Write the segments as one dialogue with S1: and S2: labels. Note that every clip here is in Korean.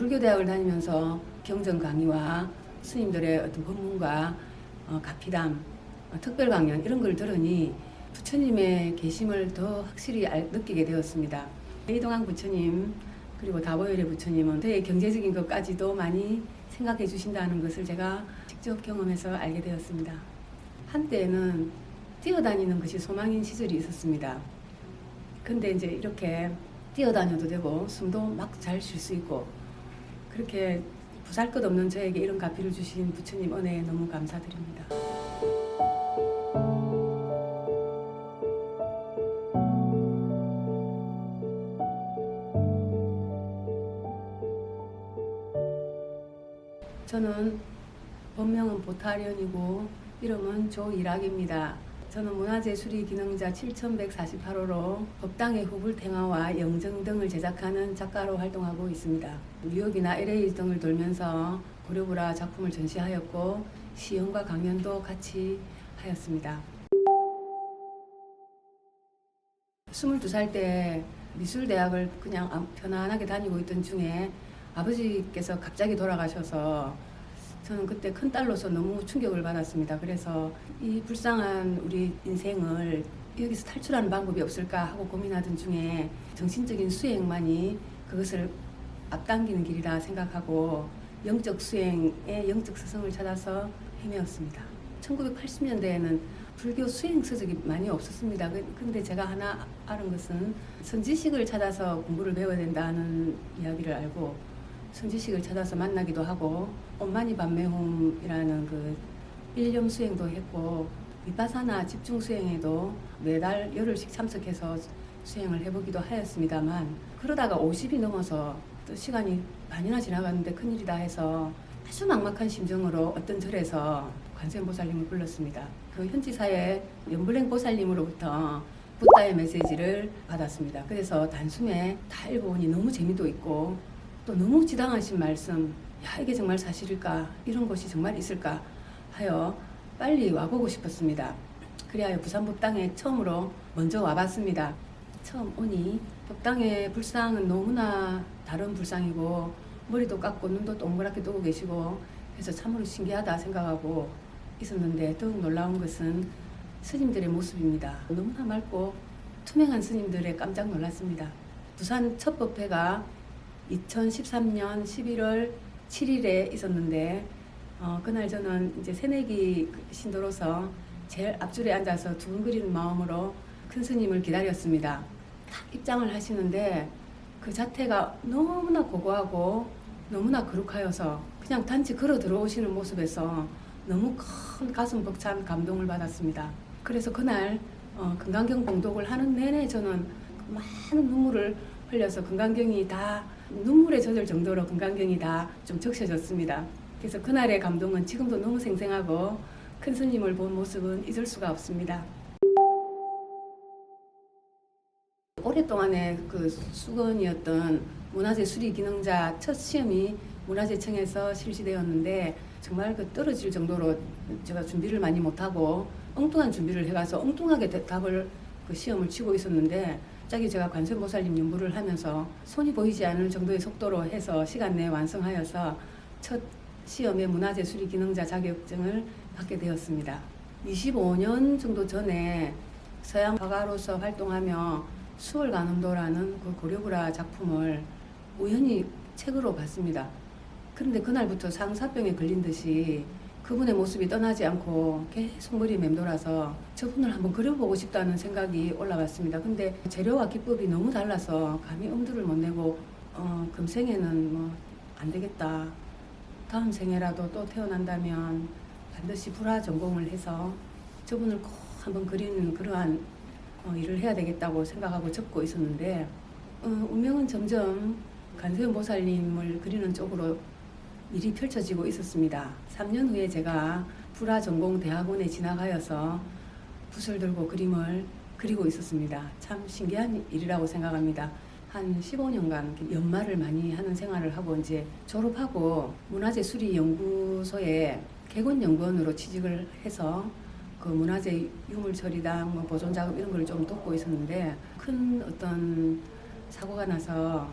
S1: 불교대학을 다니면서 경전 강의와 스님들의 어떤 법문과 가피담, 특별 강연 이런 걸 들으니 부처님의 계심을 더 확실히 느끼게 되었습니다. 이동환 부처님 그리고 다보열의 부처님은 저의 경제적인 것까지도 많이 생각해 주신다는 것을 제가 직접 경험해서 알게 되었습니다. 한때는 뛰어다니는 것이 소망인 시절이 있었습니다. 근데 이제 이렇게 뛰어다녀도 되고 숨도 막 잘 쉴 수 있고 그렇게 보잘것없는 저에게 이런 가피를 주신 부처님 은혜에 너무 감사드립니다. 저는 본명은 보타련이고 이름은 조일학입니다. 저는 문화재 수리 기능자 7148호로 법당의 후불탱화와 영정 등을 제작하는 작가로 활동하고 있습니다. 뉴욕이나 LA 등을 돌면서 고려불화 작품을 전시하였고 시연과 강연도 같이 하였습니다. 22살 때 미술대학을 그냥 편안하게 다니고 있던 중에 아버지께서 갑자기 돌아가셔서 저는 그때 큰딸로서 너무 충격을 받았습니다. 그래서 이 불쌍한 우리 인생을 여기서 탈출하는 방법이 없을까 하고 고민하던 중에 정신적인 수행만이 그것을 앞당기는 길이라 생각하고 영적 수행의 영적 스승을 찾아서 헤매었습니다. 1980년대에는 불교 수행 서적이 많이 없었습니다. 근데 제가 하나 알은 것은 선지식을 찾아서 공부를 배워야 된다는 이야기를 알고 선지식을 찾아서 만나기도 하고 온마니 반매홈이라는 그 일념 수행도 했고 위파사나 집중 수행에도 매달 열흘씩 참석해서 수행을 해보기도 하였습니다만 그러다가 50이 넘어서 또 시간이 반이나 지나갔는데 큰일이다 해서 아주 막막한 심정으로 어떤 절에서 관세음보살님을 불렀습니다. 그 현지사의 연불행 보살님으로부터 붓다의 메시지를 받았습니다. 그래서 단숨에 다 읽어보니 너무 재미도 있고 또 너무 지당하신 말씀, 야 이게 정말 사실일까? 이런 것이 정말 있을까? 하여 빨리 와보고 싶었습니다. 그리하여 부산 법당에 처음으로 먼저 와봤습니다. 처음 오니 법당의 불상은 너무나 다른 불상이고 머리도 깎고 눈도 동그랗게 뜨고 계시고 그래서 참으로 신기하다 생각하고 있었는데 더욱 놀라운 것은 스님들의 모습입니다. 너무나 맑고 투명한 스님들에 깜짝 놀랐습니다. 부산 첫 법회가 2013년 11월 7일에 있었는데 그날 저는 이제 새내기 신도로서 제일 앞줄에 앉아서 두근거리는 마음으로 큰 스님을 기다렸습니다. 딱 입장을 하시는데 그 자태가 너무나 고고하고 너무나 거룩하여서 그냥 단지 걸어 들어오시는 모습에서 너무 큰 가슴 벅찬 감동을 받았습니다. 그래서 그날 금강경 봉독을 하는 내내 저는 많은 눈물을 흘려서 금강경이 다 눈물에 젖을 정도로 금강경이 다 좀 적셔졌습니다. 그래서 그날의 감동은 지금도 너무 생생하고 큰 스님을 본 모습은 잊을 수가 없습니다. 오랫동안의 그 수건이었던 문화재 수리 기능자 첫 시험이 문화재청에서 실시되었는데 정말 그 떨어질 정도로 제가 준비를 많이 못하고 엉뚱한 준비를 해가서 엉뚱하게 답을 그 시험을 치고 있었는데 갑자기 제가 관세음보살님 연부를 하면서 손이 보이지 않을 정도의 속도로 해서 시간 내에 완성하여서 첫 시험의 문화재 수리 기능자 자격증을 받게 되었습니다. 25년 정도 전에 서양 화가로서 활동하며 수월간음도라는 그 고려불화 작품을 우연히 책으로 봤습니다. 그런데 그날부터 상사병에 걸린 듯이 그분의 모습이 떠나지 않고 계속 머리에 맴돌아서 저분을 한번 그려보고 싶다는 생각이 올라왔습니다. 근데 재료와 기법이 너무 달라서 감히 엄두를 못 내고 금생에는 뭐 안 되겠다. 다음 생에라도 또 태어난다면 반드시 불화 전공을 해서 저분을 꼭 한번 그리는 그러한 일을 해야 되겠다고 생각하고 접고 있었는데 운명은 점점 관세음보살님을 그리는 쪽으로 일이 펼쳐지고 있었습니다. 3년 후에 제가 불화 전공 대학원에 진학하여서 붓을 들고 그림을 그리고 있었습니다. 참 신기한 일이라고 생각합니다. 한 15년간 연말을 많이 하는 생활을 하고 이제 졸업하고 문화재 수리 연구소에 객원연구원으로 취직을 해서 그 문화재 유물 처리당 뭐 보존 작업 이런 걸 좀 돕고 있었는데 큰 어떤 사고가 나서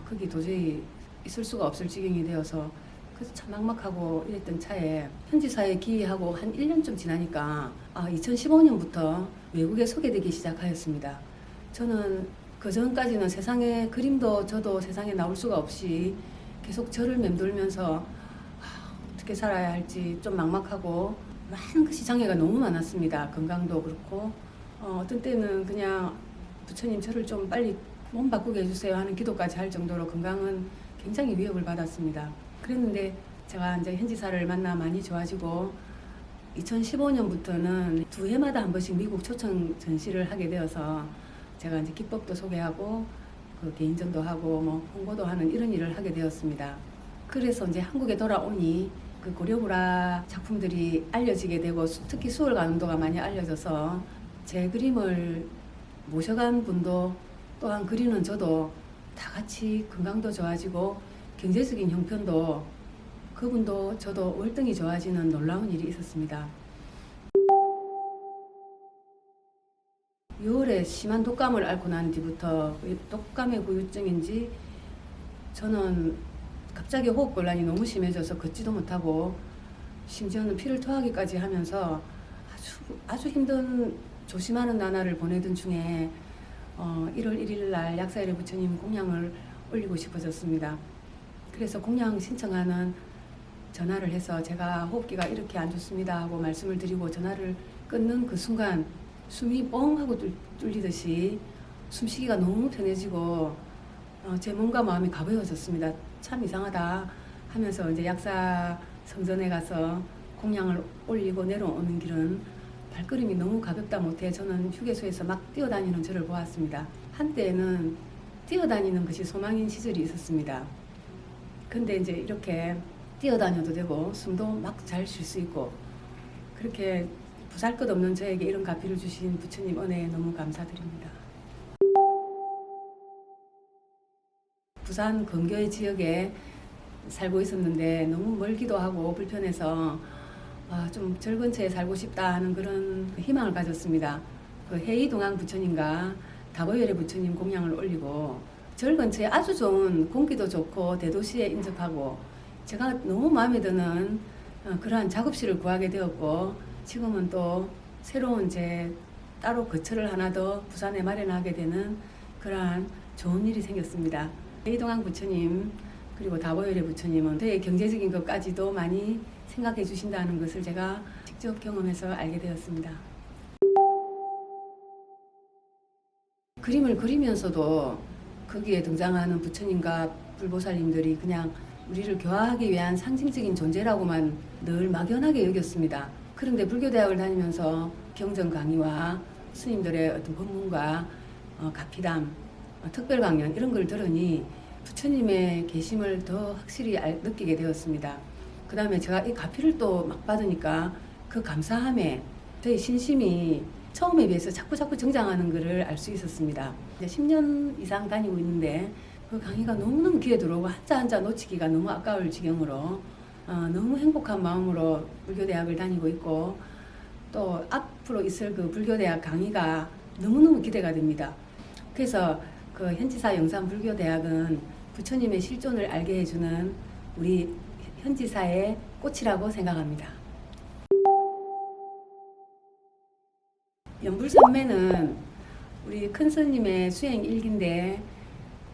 S1: 거기 도저히 있을 수가 없을 지경이 되어서 그래서 참 막막하고 이랬던 차에 현지사에 기이하고 한 1년쯤 지나니까 2015년부터 외국에 소개되기 시작하였습니다. 저는 그 전까지는 세상에 그림도 저도 세상에 나올 수가 없이 계속 저를 맴돌면서 어떻게 살아야 할지 좀 막막하고 많은 것이 장애가 너무 많았습니다. 건강도 그렇고 어떤 때는 그냥 부처님 저를 좀 빨리 몸 바꾸게 해주세요 하는 기도까지 할 정도로 건강은 굉장히 위협을 받았습니다. 그랬는데 제가 이제 현지사를 만나 많이 좋아지고 2015년부터는 두 해마다 한 번씩 미국 초청 전시를 하게 되어서 제가 이제 기법도 소개하고 그 개인전도 하고 뭐 홍보도 하는 이런 일을 하게 되었습니다. 그래서 이제 한국에 돌아오니 그 고려불화 작품들이 알려지게 되고 특히 수월 가운도가 많이 알려져서 제 그림을 모셔간 분도 또한 그리는 저도 다 같이 건강도 좋아지고 경제적인 형편도 그분도 저도 월등히 좋아지는 놀라운 일이 있었습니다. 6월에 심한 독감을 앓고 난 뒤부터 독감의 후유증인지 저는 갑자기 호흡곤란이 너무 심해져서 걷지도 못하고 심지어는 피를 토하기까지 하면서 아주 힘든 조심하는 나날을 보내던 중에 1월 1일 날 약사일의 부처님 공양을 올리고 싶어졌습니다. 그래서 공양 신청하는 전화를 해서 제가 호흡기가 이렇게 안 좋습니다 하고 말씀을 드리고 전화를 끊는 그 순간 숨이 뻥 하고 뚫리듯이 숨쉬기가 너무 편해지고 제 몸과 마음이 가벼워졌습니다. 참 이상하다 하면서 이제 약사 성전에 가서 공양을 올리고 내려오는 길은 발걸음이 너무 가볍다 못해 저는 휴게소에서 막 뛰어다니는 저를 보았습니다. 한때는 뛰어다니는 것이 소망인 시절이 있었습니다. 근데 이제 이렇게 뛰어다녀도 되고 숨도 막 잘 쉴 수 있고 그렇게 보잘것없는 저에게 이런 가피를 주신 부처님 은혜에 너무 감사드립니다. 부산 근교의 지역에 살고 있었는데 너무 멀기도 하고 불편해서 좀 절 근처에 살고 싶다 하는 그런 희망을 가졌습니다. 그 해이동안 부처님과 다보열의 부처님 공양을 올리고 절 근처에 아주 좋은 공기도 좋고 대도시에 인접하고 제가 너무 마음에 드는 그러한 작업실을 구하게 되었고 지금은 또 새로운 제 따로 거처를 하나 더 부산에 마련하게 되는 그러한 좋은 일이 생겼습니다. 해이동안 부처님 그리고 다보열의 부처님은 저의 경제적인 것까지도 많이 생각해 주신다는 것을 제가 직접 경험해서 알게 되었습니다. 그림을 그리면서도 거기에 등장하는 부처님과 불보살님들이 그냥 우리를 교화하기 위한 상징적인 존재라고만 늘 막연하게 여겼습니다. 그런데 불교대학을 다니면서 경전 강의와 스님들의 어떤 법문과 가피담, 특별 강연 이런 걸 들으니 부처님의 계심을 더 확실히 느끼게 되었습니다. 그 다음에 제가 이 가피를 또 막 받으니까 그 감사함에 저의 신심이 처음에 비해서 자꾸 정장하는 것을 알 수 있었습니다. 이제 10년 이상 다니고 있는데 그 강의가 너무너무 귀에 들어오고 한자 놓치기가 너무 아까울 지경으로 너무 행복한 마음으로 불교대학을 다니고 있고 또 앞으로 있을 그 불교대학 강의가 너무너무 기대가 됩니다. 그래서 그 현지사 영산불교대학은 부처님의 실존을 알게 해주는 우리 현지사의 꽃이라고 생각합니다. 연불산매는 우리 큰 스님의 수행 일기인데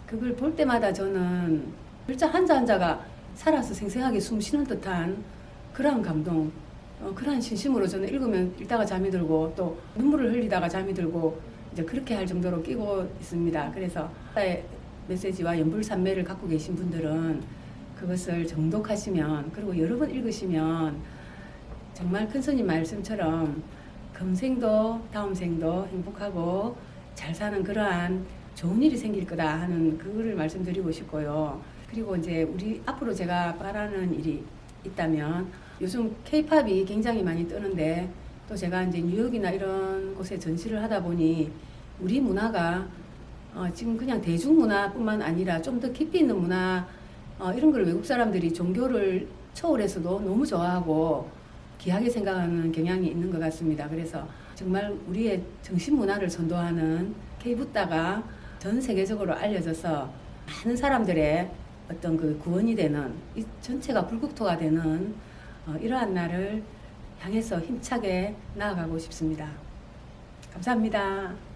S1: 그걸 볼 때마다 저는 글자 한자가 살아서 생생하게 숨 쉬는 듯한 그러한 감동, 그러한 신심으로 저는 읽으면 읽다가 잠이 들고 또 눈물을 흘리다가 잠이 들고 이제 그렇게 할 정도로 끼고 있습니다. 그래서 메시지와 연불산매를 갖고 계신 분들은 그것을 정독하시면 그리고 여러 번 읽으시면 정말 큰 스님 말씀처럼 금생도 다음 생도 행복하고 잘 사는 그러한 좋은 일이 생길 거다 하는 그거를 말씀드리고 싶고요. 그리고 이제 우리 앞으로 제가 바라는 일이 있다면 요즘 K-팝이 굉장히 많이 뜨는데 또 제가 이제 뉴욕이나 이런 곳에 전시를 하다 보니 우리 문화가 지금 그냥 대중문화뿐만 아니라 좀 더 깊이 있는 문화 이런 걸 외국 사람들이 종교를 초월해서도 너무 좋아하고 귀하게 생각하는 경향이 있는 것 같습니다. 그래서 정말 우리의 정신문화를 선도하는 K-붓다가 전 세계적으로 알려져서 많은 사람들의 어떤 그 구원이 되는 이 전체가 불국토가 되는 이러한 날을 향해서 힘차게 나아가고 싶습니다. 감사합니다.